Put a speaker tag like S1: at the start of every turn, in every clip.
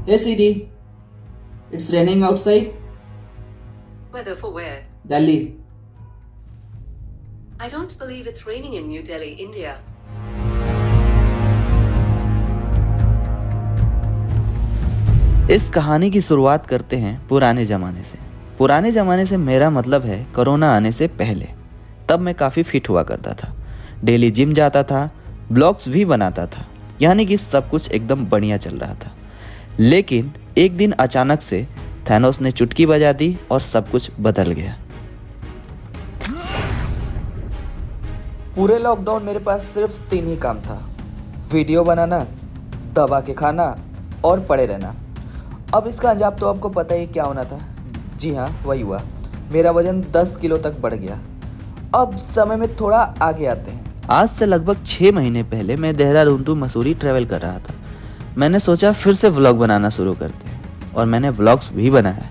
S1: Hey Siri, it's raining outside.
S2: Weather for where?
S1: Delhi.
S2: I don't believe it's raining in New Delhi, India.
S3: इस कहानी की शुरुआत करते हैं पुराने ज़माने से। पुराने ज़माने से मेरा मतलब है कोरोना आने से पहले। तब मैं काफ़ी फिट हुआ करता था, डेली जिम जाता था, ब्लॉग्स भी बनाता था, यानी कि सब कुछ एकदम बढ़िया चल रहा था। लेकिन एक दिन अचानक से थैनोस ने चुटकी बजा दी और सब कुछ बदल गया। पूरे लॉकडाउन मेरे पास सिर्फ 3 ही काम था, वीडियो बनाना, दबा के खाना और पड़े रहना। अब इसका अंजाम तो आपको पता ही क्या होना था। जी हाँ, वही हुआ। मेरा वजन 10 किलो तक बढ़ गया। अब समय में थोड़ा आगे आते हैं। आज से लगभग 6 महीने पहले मैं देहरादून टू मसूरी ट्रैवल कर रहा था। मैंने सोचा फिर से व्लॉग बनाना शुरू करते हैं और मैंने व्लॉग्स भी बनाया,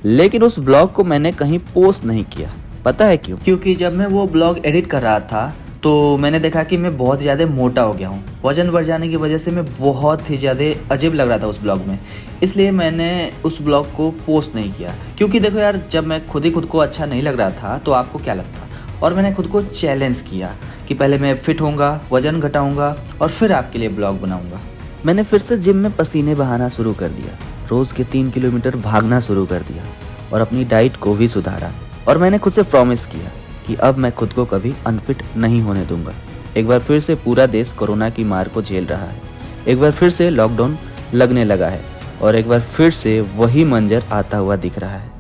S3: लेकिन उस ब्लॉग को मैंने कहीं पोस्ट नहीं किया। पता है क्यों? क्योंकि जब मैं वो ब्लॉग एडिट कर रहा था तो मैंने देखा कि मैं बहुत ज़्यादा मोटा हो गया हूँ। वजन बढ़ जाने की वजह से मैं बहुत ही ज़्यादा अजीब लग रहा था उस ब्लॉग में, इसलिए मैंने उस ब्लॉग को पोस्ट नहीं किया। क्योंकि देखो यार, जब मैं खुद को अच्छा नहीं लग रहा था तो आपको क्या लगता। और मैंने खुद को चैलेंज किया कि पहले मैं फिट होऊंगा, वजन घटाऊंगा और फिर आपके लिए ब्लॉग बनाऊंगा। मैंने फिर से जिम में पसीने बहाना शुरू कर दिया, रोज़ के 3 किलोमीटर भागना शुरू कर दिया और अपनी डाइट को भी सुधारा। और मैंने खुद से प्रॉमिस किया कि अब मैं खुद को कभी अनफिट नहीं होने दूंगा। एक बार फिर से पूरा देश कोरोना की मार को झेल रहा है, एक बार फिर से लॉकडाउन लगने लगा है और एक बार फिर से वही मंजर आता हुआ दिख रहा है।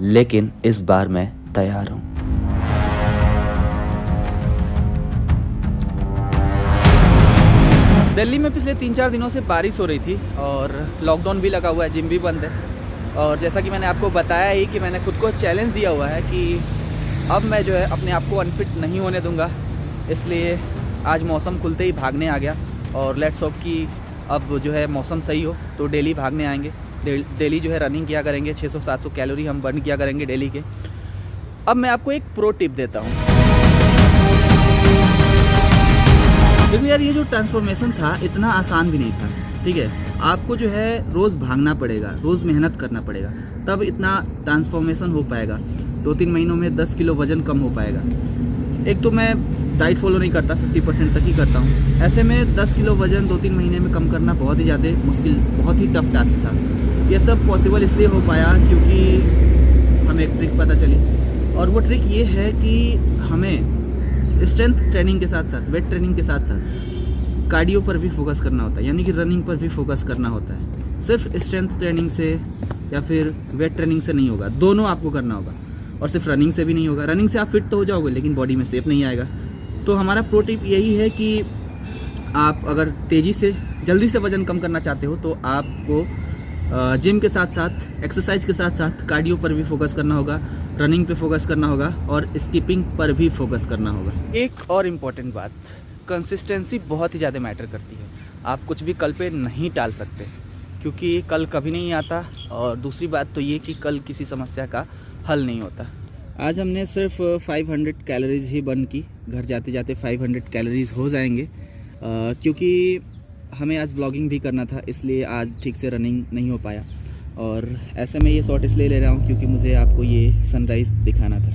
S3: लेकिन इस बार मैं तैयार हूँ।
S4: दिल्ली में पिछले 3-4 दिनों से बारिश हो रही थी और लॉकडाउन भी लगा हुआ है, जिम भी बंद है। और जैसा कि मैंने आपको बताया ही कि मैंने खुद को चैलेंज दिया हुआ है कि अब मैं जो है अपने आप को अनफिट नहीं होने दूंगा। इसलिए आज मौसम खुलते ही भागने आ गया और लेट्स होप कि अब जो है मौसम सही हो तो डेली भागने आएंगे। डेली जो है रनिंग किया करेंगे, 600-700 कैलोरी हम बर्न किया करेंगे डेली के। अब मैं आपको एक प्रो टिप देता हूँ। देखो यार, ये जो ट्रांसफॉर्मेशन था इतना आसान भी नहीं था, ठीक है। आपको जो है रोज़ भागना पड़ेगा, रोज़ मेहनत करना पड़ेगा, तब इतना ट्रांसफॉर्मेशन हो पाएगा। 2-3 महीनों में 10 किलो वजन कम हो पाएगा। एक तो मैं डाइट फॉलो नहीं करता, 50% तक ही करता हूँ। ऐसे में 10 किलो वजन 2-3 महीने में कम करना बहुत ही ज़्यादा मुश्किल, बहुत ही टफ टास्क था। ये सब पॉसिबल इसलिए हो पाया क्योंकि हमें एक ट्रिक पता चली, और वो ट्रिक ये है कि हमें स्ट्रेंथ ट्रेनिंग के साथ साथ, वेट ट्रेनिंग के साथ साथ कार्डियो पर भी फोकस करना होता है, यानी कि रनिंग पर भी फोकस करना होता है। सिर्फ स्ट्रेंथ ट्रेनिंग से या फिर वेट ट्रेनिंग से नहीं होगा, दोनों आपको करना होगा। और सिर्फ रनिंग से भी नहीं होगा। रनिंग से आप फिट तो हो जाओगे लेकिन बॉडी में शेप नहीं आएगा। तो हमारा प्रो टिप यही है कि आप अगर तेज़ी से जल्दी से वज़न कम करना चाहते हो तो आपको जिम के साथ साथ, एक्सरसाइज के साथ साथ कार्डियो पर भी फोकस करना होगा, रनिंग पे फोकस करना होगा और स्किपिंग पर भी फोकस करना होगा। एक और इम्पॉर्टेंट बात, कंसिस्टेंसी बहुत ही ज़्यादा मैटर करती है। आप कुछ भी कल पे नहीं टाल सकते क्योंकि कल कभी नहीं आता। और दूसरी बात तो ये कि कल किसी समस्या का हल नहीं होता। आज हमने सिर्फ 500 कैलोरीज ही बर्न की, घर जाते जाते 500 कैलोरीज हो जाएंगे क्योंकि हमें आज व्लॉगिंग भी करना था, इसलिए आज ठीक से रनिंग नहीं हो पाया। और ऐसे में ये शॉट इसलिए ले रहा हूँ क्योंकि मुझे आपको ये सनराइज़ दिखाना था।